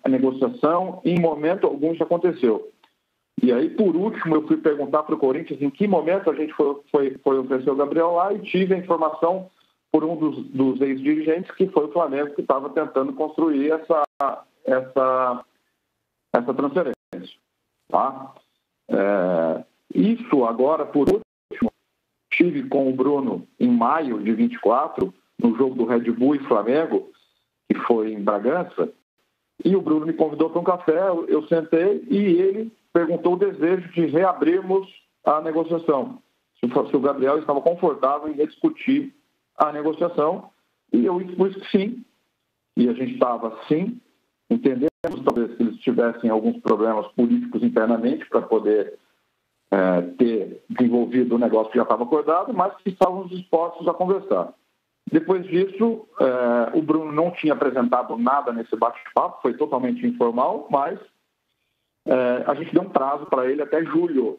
a negociação, em momento algum isso aconteceu. E aí, por último, eu fui perguntar para o Corinthians em que momento a gente foi oferecer o Gabriel lá, e tive a informação por um dos ex-dirigentes, que foi o Flamengo, que estava tentando construir essa transferência. Tá? Isso agora, por último, estive com o Bruno em maio de 24, no jogo do Red Bull e Flamengo, que foi em Bragança, e o Bruno me convidou para um café, eu sentei e ele perguntou o desejo de reabrirmos a negociação, se o Gabriel estava confortável em rediscutir a negociação, e eu expus que sim, e a gente estava sim, entendemos talvez que eles tivessem alguns problemas políticos internamente para poder ter desenvolvido o negócio que já estava acordado, mas que estávamos dispostos a conversar. Depois disso, o Bruno não tinha apresentado nada nesse bate-papo, foi totalmente informal, mas a gente deu um prazo para ele até julho,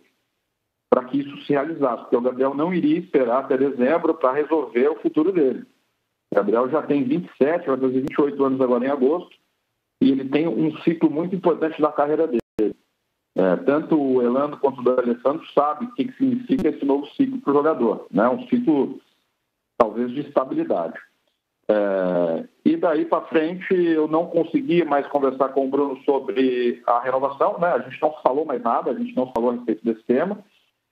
para que isso se realizasse, porque o Gabriel não iria esperar até dezembro para resolver o futuro dele. O Gabriel já tem 27, vai fazer 28 anos agora em agosto, e ele tem um ciclo muito importante na carreira dele. Tanto o Elano quanto o D'Alessandro sabem o que significa esse novo ciclo para o jogador, né? Um ciclo, talvez, de estabilidade. E daí para frente eu não consegui mais conversar com o Bruno sobre a renovação, né? A gente não falou mais nada, a gente não falou a respeito desse tema.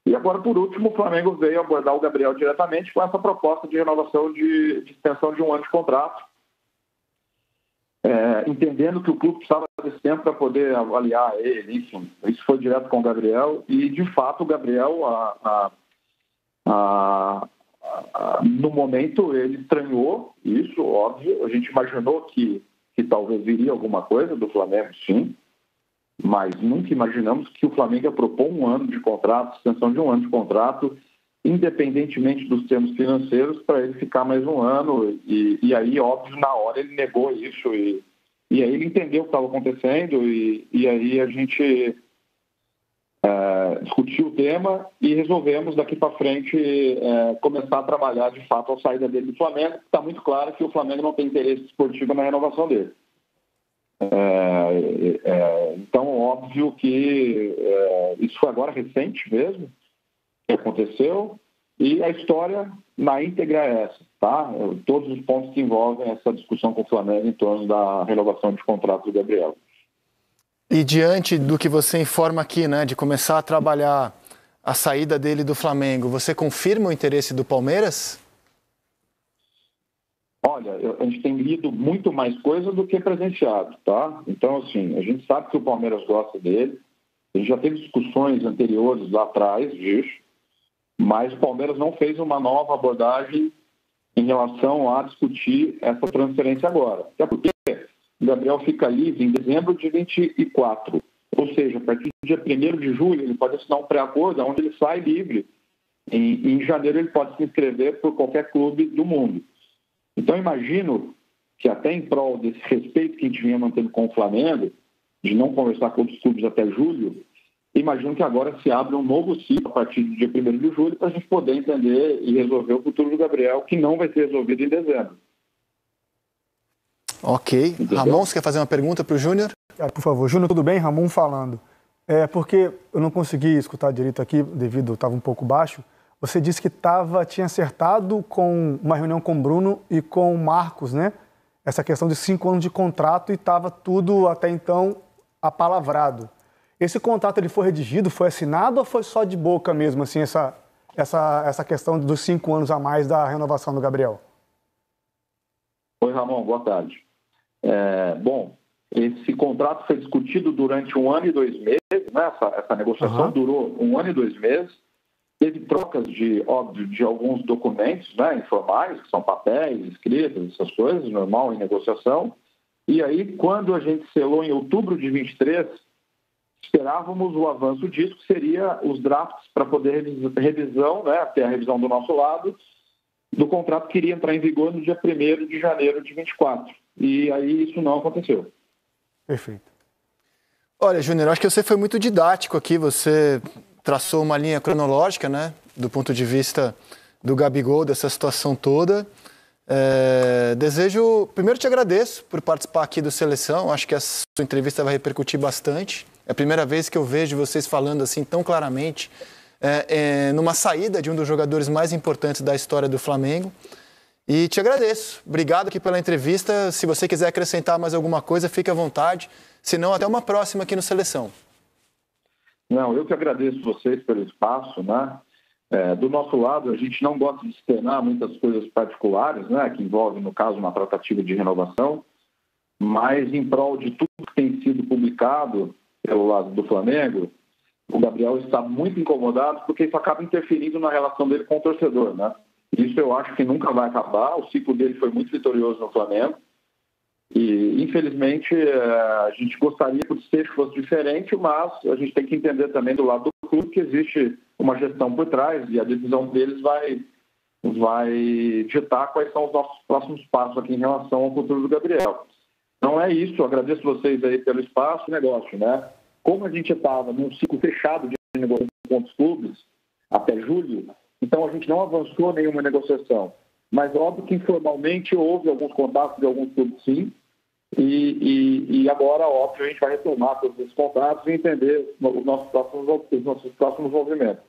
E agora, por último, o Flamengo veio abordar o Gabriel diretamente com essa proposta de renovação de extensão de 1 ano de contrato, entendendo que o clube precisava desse tempo para poder avaliar ele, enfim. Isso foi direto com o Gabriel e, de fato, o Gabriel, no momento, ele estranhou isso, óbvio. A gente imaginou que talvez viria alguma coisa do Flamengo, sim, mas nunca imaginamos que o Flamengo ia propor 1 ano de contrato, extensão de 1 ano de contrato, independentemente dos termos financeiros, para ele ficar mais 1 ano. E aí, óbvio, na hora ele negou isso e aí ele entendeu o que estava acontecendo e aí a gente discutiu o tema e resolvemos daqui para frente começar a trabalhar de fato a saída dele do Flamengo. Está muito claro que o Flamengo não tem interesse esportivo na renovação dele. Então, óbvio que isso foi agora recente mesmo, que aconteceu, e a história na íntegra é essa, tá? Todos os pontos que envolvem essa discussão com o Flamengo em torno da renovação de contrato do Gabriel. E diante do que você informa aqui, né, de começar a trabalhar a saída dele do Flamengo, você confirma o interesse do Palmeiras? Olha, a gente tem lido muito mais coisa do que presenciado, tá? Então, assim, a gente sabe que o Palmeiras gosta dele, a gente já teve discussões anteriores lá atrás disso, mas o Palmeiras não fez uma nova abordagem em relação a discutir essa transferência agora. Até porque o Gabriel fica livre em dezembro de 24, ou seja, a partir do dia 1º de julho ele pode assinar um pré-acordo onde ele sai livre. Em janeiro ele pode se inscrever por qualquer clube do mundo. Então, imagino que até em prol desse respeito que a gente vinha mantendo com o Flamengo, de não conversar com outros clubes até julho, imagino que agora se abre um novo ciclo a partir do dia 1º de julho para a gente poder entender e resolver o futuro do Gabriel, que não vai ser resolvido em dezembro. Ok. Entendeu? Ramon, você quer fazer uma pergunta para o Júnior? Por favor. Júnior, tudo bem? Ramon falando. Porque eu não consegui escutar direito aqui, devido, estava um pouco baixo. Você disse que tinha acertado com uma reunião com o Bruno e com o Marcos, né? Essa questão de 5 anos de contrato e estava tudo até então apalavrado. Esse contrato ele foi redigido, foi assinado ou foi só de boca mesmo, assim, essa questão dos 5 anos a mais da renovação do Gabriel? Oi, Ramon, boa tarde. Bom, esse contrato foi discutido durante 1 ano e 2 meses, né? Essa negociação durou 1 ano e 2 meses. Teve trocas de alguns documentos, né, informais, que são papéis, escritas, essas coisas, normal em negociação. E aí, quando a gente selou em outubro de 23, esperávamos o avanço disso, que seria os drafts para poder revisão, né, até a revisão do nosso lado, do contrato que iria entrar em vigor no dia 1º de janeiro de 24. E aí isso não aconteceu. Perfeito. Olha, Júnior, acho que você foi muito didático aqui, você traçou uma linha cronológica, né, do ponto de vista do Gabigol, dessa situação toda. Primeiro te agradeço por participar aqui do Seleção, acho que a sua entrevista vai repercutir bastante. É a primeira vez que eu vejo vocês falando assim tão claramente numa saída de um dos jogadores mais importantes da história do Flamengo. E te agradeço. Obrigado aqui pela entrevista. Se você quiser acrescentar mais alguma coisa, fique à vontade. Se não, até uma próxima aqui no Seleção. Não, eu que agradeço vocês pelo espaço, né? Do nosso lado, a gente não gosta de externar muitas coisas particulares, né? Que envolvem, no caso, uma tratativa de renovação, mas em prol de tudo que tem sido publicado pelo lado do Flamengo, o Gabriel está muito incomodado porque isso acaba interferindo na relação dele com o torcedor, né? Isso eu acho que nunca vai acabar. O ciclo dele foi muito vitorioso no Flamengo e, infelizmente, a gente gostaria que o desfecho fosse diferente, mas a gente tem que entender também do lado do clube que existe uma gestão por trás e a decisão deles vai ditar quais são os nossos próximos passos aqui em relação ao futuro do Gabriel. Então é isso, eu agradeço vocês aí pelo espaço e negócio, né? Como a gente estava num ciclo fechado de negociação com os clubes até julho, então a gente não avançou nenhuma negociação. Mas óbvio que informalmente houve alguns contatos de alguns clubes sim, e agora, óbvio, a gente vai retomar todos esses contatos e entender os nossos próximos movimentos.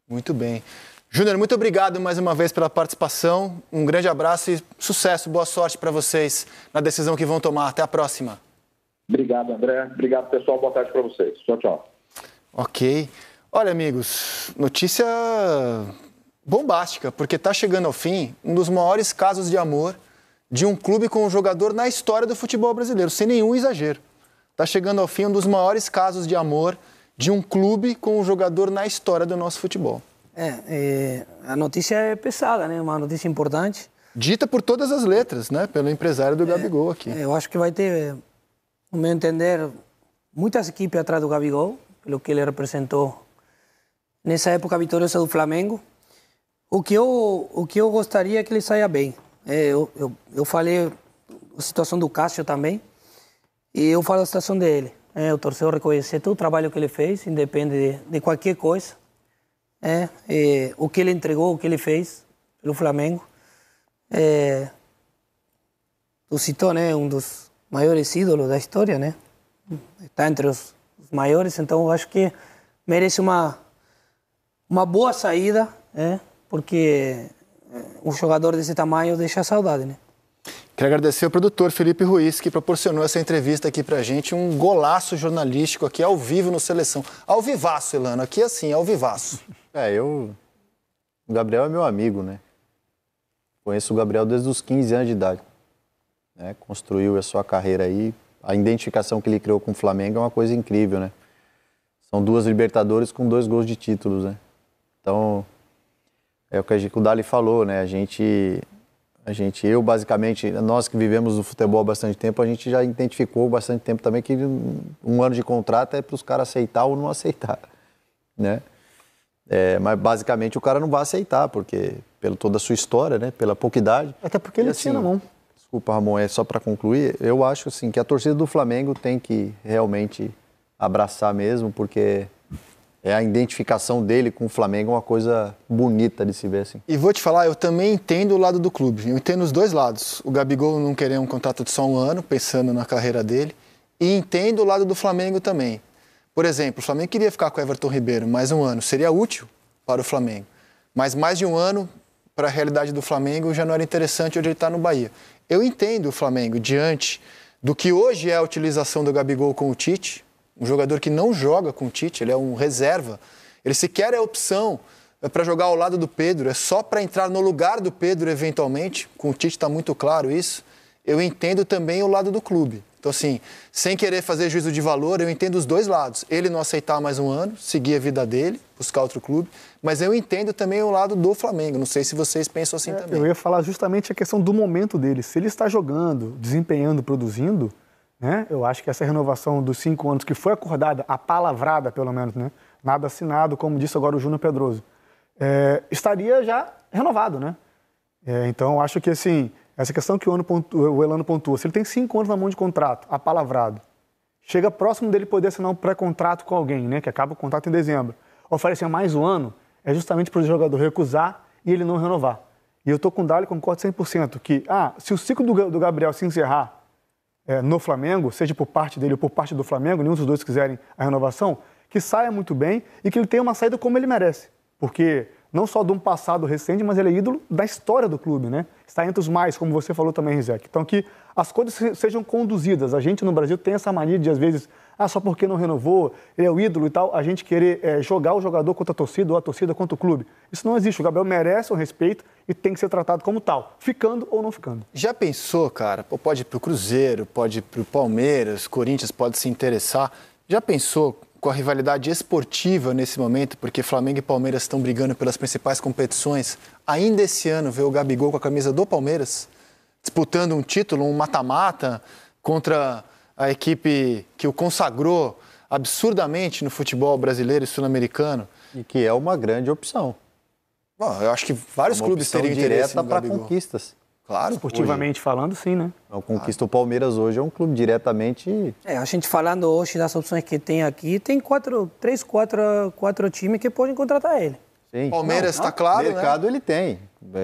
Muito bem. Júnior, muito obrigado mais uma vez pela participação. Um grande abraço e sucesso, boa sorte para vocês na decisão que vão tomar. Até a próxima. Obrigado, André. Obrigado, pessoal. Boa tarde para vocês. Tchau, tchau. Ok. Olha, amigos, notícia bombástica, porque está chegando ao fim um dos maiores casos de amor de um clube com um jogador na história do futebol brasileiro, sem nenhum exagero. Está chegando ao fim um dos maiores casos de amor de um clube com um jogador na história do nosso futebol. A notícia é pesada, né? Uma notícia importante. Dita por todas as letras, né? Pelo empresário do Gabigol aqui. Eu acho que vai ter, no meu entender, muitas equipes atrás do Gabigol, pelo que ele representou nessa época vitoriosa do Flamengo. O que eu gostaria é que ele saia bem. Eu falei a situação do Cássio também, e eu falo a situação dele. O torcedor reconhecer todo o trabalho que ele fez, independe de qualquer coisa. O que ele entregou, o que ele fez pelo Flamengo. Tu citou, né, um dos maiores ídolos da história, né? Está entre os maiores, então eu acho que merece uma boa saída, porque um jogador desse tamanho deixa saudade, né? Quero agradecer ao produtor Felipe Ruiz, que proporcionou essa entrevista aqui pra gente, um golaço jornalístico aqui ao vivo no Seleção. Ao vivaço, Elano, aqui assim, ao vivaço. O Gabriel é meu amigo, né? Conheço o Gabriel desde os 15 anos de idade. Né? Construiu a sua carreira aí. A identificação que ele criou com o Flamengo é uma coisa incrível, né? São 2 Libertadores com 2 gols de títulos, né? Então, é o que o Dali falou, né? Eu basicamente, nós que vivemos no futebol há bastante tempo, a gente já identificou bastante tempo também que um ano de contrato é para os caras aceitar ou não aceitar, né? Mas basicamente o cara não vai aceitar, porque pela toda a sua história, né? Pela pouca idade. Até porque ele tinha na mão. Desculpa, Ramon, só para concluir, eu acho assim, que a torcida do Flamengo tem que realmente abraçar mesmo, porque a identificação dele com o Flamengo é uma coisa bonita de se ver assim. E vou te falar, eu também entendo o lado do clube, eu entendo os dois lados. O Gabigol não querer um contrato de só um ano, pensando na carreira dele, e entendo o lado do Flamengo também. Por exemplo, o Flamengo queria ficar com o Everton Ribeiro mais um ano, seria útil para o Flamengo. Mas mais de um ano, para a realidade do Flamengo, já não era interessante onde ele está no Bahia. Eu entendo o Flamengo diante do que hoje é a utilização do Gabigol com o Tite, um jogador que não joga com o Tite, ele é um reserva. Ele sequer é opção para jogar ao lado do Pedro, é só para entrar no lugar do Pedro eventualmente. Com o Tite está muito claro isso. Eu entendo também o lado do clube. Então, assim, sem querer fazer juízo de valor, eu entendo os dois lados. Ele não aceitar mais um ano, seguir a vida dele, buscar outro clube, mas eu entendo também o lado do Flamengo. Não sei se vocês pensam assim também. Eu ia falar justamente a questão do momento dele. Se ele está jogando, desempenhando, produzindo, né, eu acho que essa renovação dos 5 anos que foi acordada, apalavrada pelo menos, né, nada assinado, como disse agora o Júnior Pedroso, estaria já renovado, né? Então, eu acho que, assim, essa questão que o Elano pontua, se ele tem 5 anos na mão de contrato, apalavrado, chega próximo dele poder assinar um pré-contrato com alguém, né, que acaba o contrato em dezembro, oferecer mais um ano, é justamente para o jogador recusar e ele não renovar. E eu estou com o Dali, concordo 100%, que se o ciclo do Gabriel se encerrar no Flamengo, seja por parte dele ou por parte do Flamengo, nenhum dos dois quiserem a renovação, que saia muito bem e que ele tenha uma saída como ele merece. Porque não só de um passado recente, mas ele é ídolo da história do clube, né? Está entre os mais, como você falou também, Rizek. Então, que as coisas sejam conduzidas. A gente no Brasil tem essa mania de, às vezes, só porque não renovou, ele é o ídolo e tal, a gente querer jogar o jogador contra a torcida ou a torcida contra o clube. Isso não existe. O Gabriel merece um respeito e tem que ser tratado como tal, ficando ou não ficando. Já pensou, cara? Pode ir pro Cruzeiro, pode ir pro Palmeiras, Corinthians pode se interessar. Já pensou com a rivalidade esportiva nesse momento, porque Flamengo e Palmeiras estão brigando pelas principais competições, ainda esse ano ver o Gabigol com a camisa do Palmeiras, disputando um título, um mata-mata, contra a equipe que o consagrou absurdamente no futebol brasileiro e sul-americano? E que é uma grande opção. Bom, eu acho que vários clubes teriam interesse no para Gabigol. Conquistas. Claro. Esportivamente falando, sim, né? A conquista. O Palmeiras hoje é um clube diretamente... A gente falando hoje das opções que tem aqui, tem quatro times que podem contratar ele. Sim. Palmeiras está claro, mercado, né? ele tem.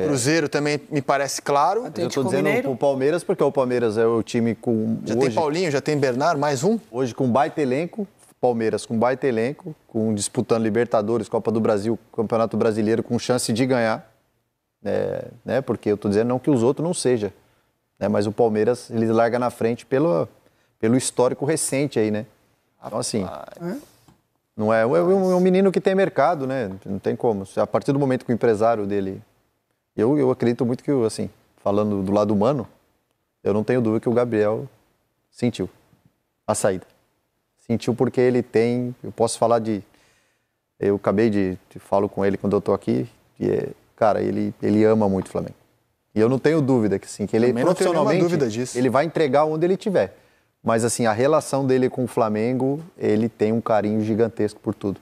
Cruzeiro também me parece claro. Eu estou dizendo o Palmeiras porque o Palmeiras é o time com... Já tem Paulinho, já tem Bernardo, mais um. Hoje com baita elenco, Palmeiras com baita elenco, disputando Libertadores, Copa do Brasil, Campeonato Brasileiro, com chance de ganhar. Né? Porque eu estou dizendo não que os outros não sejam. Né? Mas o Palmeiras, ele larga na frente pelo histórico recente aí, né? Então, assim... Não é um menino que tem mercado, né? Não tem como. A partir do momento que o empresário dele... Eu acredito muito que, assim, falando do lado humano, eu não tenho dúvida que o Gabriel sentiu a saída. Sentiu porque ele tem... Eu posso falar de... Eu acabei de falo com ele quando eu estou aqui, cara, ele ama muito o Flamengo. E eu não tenho dúvida que, assim, que ele profissionalmente ele vai entregar onde ele estiver. Mas, assim, a relação dele com o Flamengo, ele tem um carinho gigantesco por tudo.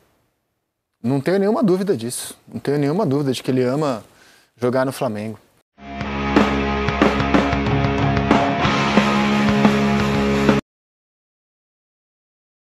Não tenho nenhuma dúvida disso. Não tenho nenhuma dúvida de que ele ama jogar no Flamengo.